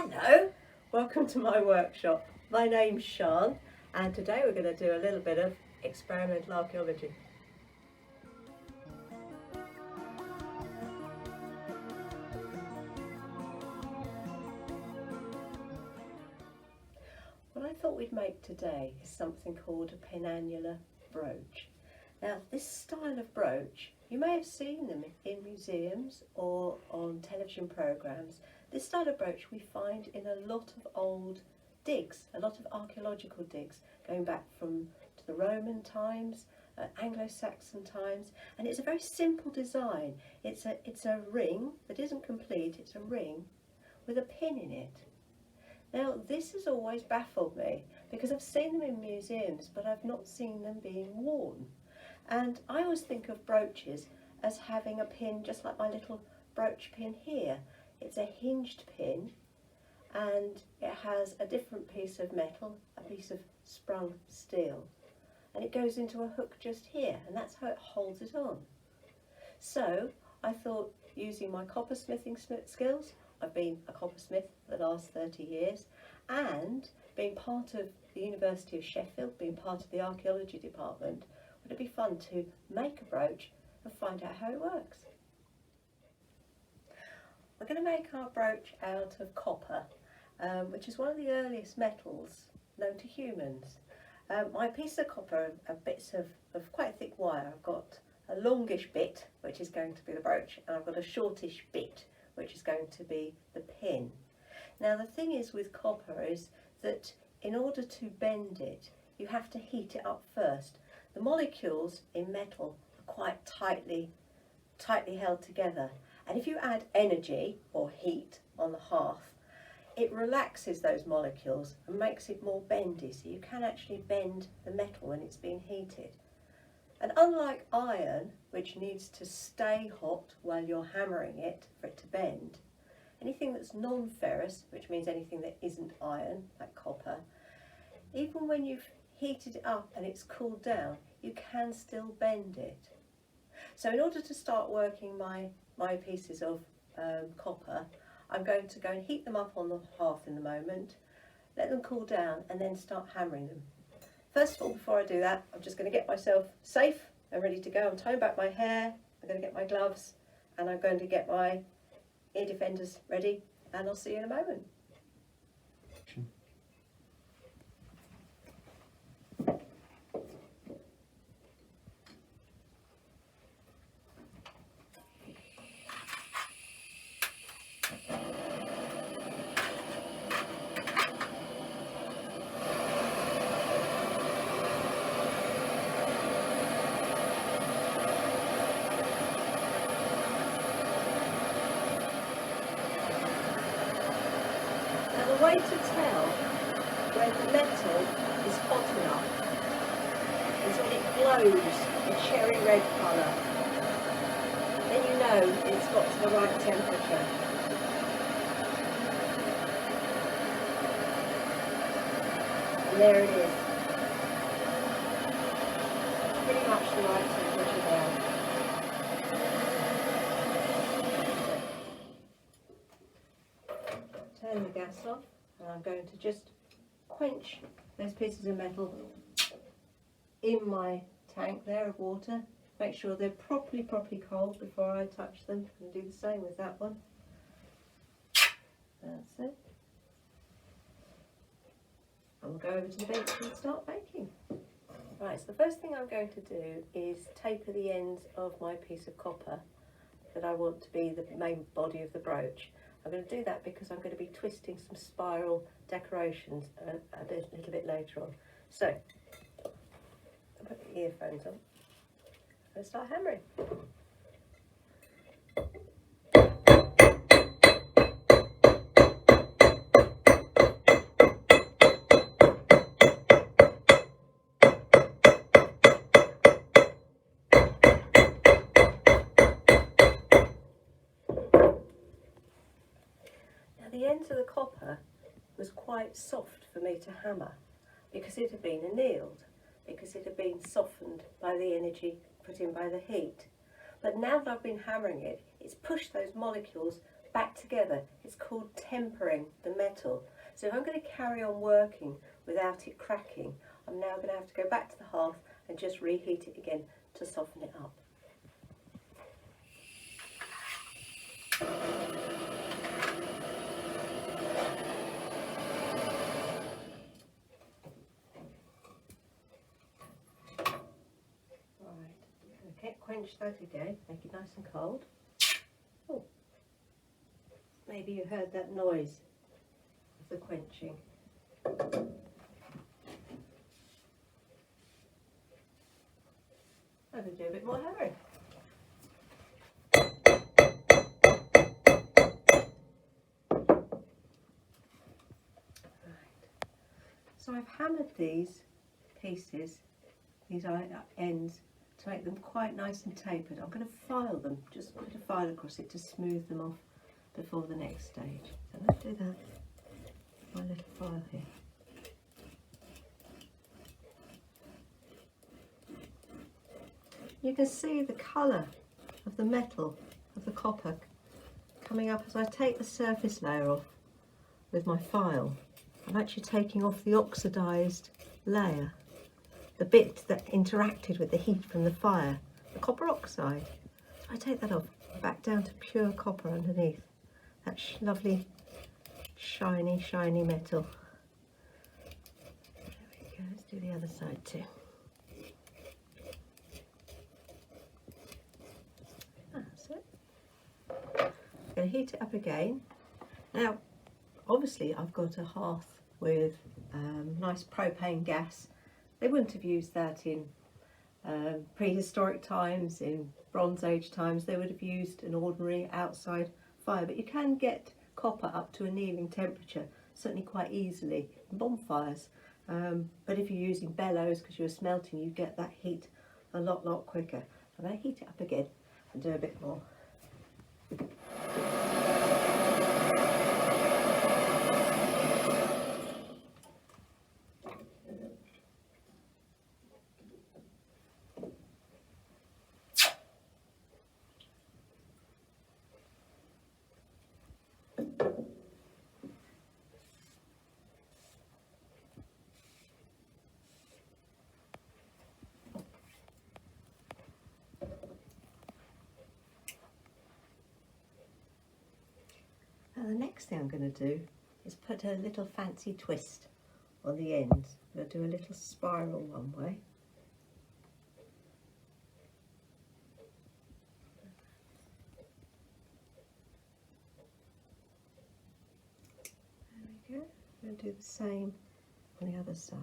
Hello, welcome to my workshop. My name's Siân and today we're going to do a little bit of experimental archaeology. What I thought we'd make today is something called a penannular brooch. Now this style of brooch, you may have seen them in museums or on television programmes. This style of brooch we find in a lot of old digs, a lot of archaeological digs going back to the Roman times, Anglo-Saxon times, and it's a very simple design. It's a ring that isn't complete, it's a ring with a pin in it. Now this has always baffled me because I've seen them in museums but I've not seen them being worn. And I always think of brooches as having a pin just like my little brooch pin here. It's a hinged pin and it has a different piece of metal, a piece of sprung steel, and it goes into a hook just here, and that's how it holds it on. So I thought, using my coppersmithing skills, I've been a coppersmith for the last 30 years, and being part of the University of Sheffield, being part of the Archaeology department, would it be fun to make a brooch and find out how it works. We're going to make our brooch out of copper, which is one of the earliest metals known to humans. My piece of copper are bits of quite thick wire. I've got a longish bit, which is going to be the brooch, and I've got a shortish bit, which is going to be the pin. Now the thing is with copper is that in order to bend it, you have to heat it up first. The molecules in metal are quite tightly held together. And if you add energy or heat on the hearth, it relaxes those molecules and makes it more bendy, so you can actually bend the metal when it's being heated. And unlike iron, which needs to stay hot while you're hammering it for it to bend, anything that's non-ferrous, which means anything that isn't iron, like copper, even when you've heated it up and it's cooled down, you can still bend it. So in order to start working my pieces of copper, I'm going to go and heat them up on the hearth in a moment, let them cool down and then start hammering them. First of all, before I do that, I'm just going to get myself safe and ready to go. I'm tying back my hair, I'm going to get my gloves, and I'm going to get my ear defenders ready, and I'll see you in a moment. The way to tell when the metal is hot enough is when it glows a cherry red colour. Then you know it's got to the right temperature. And there it is. Pretty much the right temperature there. Turn the gas off, and I'm going to just quench those pieces of metal in my tank there of water. Make sure they're properly cold before I touch them. I'm going to do the same with that one. That's it. And we'll go over to the bench and start baking. Right, so the first thing I'm going to do is taper the ends of my piece of copper that I want to be the main body of the brooch. I'm going to do that because I'm going to be twisting some spiral decorations a little bit later on. So, I'll put the earphones on and start hammering. The ends of the copper was quite soft for me to hammer because it had been annealed, because it had been softened by the energy put in by the heat. But now that I've been hammering it, it's pushed those molecules back together. It's called tempering the metal. So if I'm going to carry on working without it cracking, I'm now going to have to go back to the hearth and just reheat it again to soften it up. Quench that again, make it nice and cold. Oh, maybe you heard that noise of the quenching. I'm going to do a bit more hammering. Right. So I've hammered these pieces, these ends, to make them quite nice and tapered. I'm going to file them, just put a file across it to smooth them off before the next stage. So let's do that with my little file here. You can see the colour of the metal, of the copper, coming up as I take the surface layer off with my file. I'm actually taking off the oxidised layer, the bit that interacted with the heat from the fire, the copper oxide. So I take that off, back down to pure copper underneath. That lovely, shiny, shiny metal. There we go, let's do the other side too. That's it. I'm going to heat it up again. Now, obviously I've got a hearth with nice propane gas. They wouldn't have used that in prehistoric times, in Bronze Age times. They would have used an ordinary outside fire, but you can get copper up to annealing temperature, certainly quite easily in bonfires. But if you're using bellows, because you're smelting, you get that heat a lot quicker. I'm going to heat it up again and do a bit more. Now the next thing I'm going to do is put a little fancy twist on the ends. I'm going to do a little spiral one way. There we go. I'm going to do the same on the other side.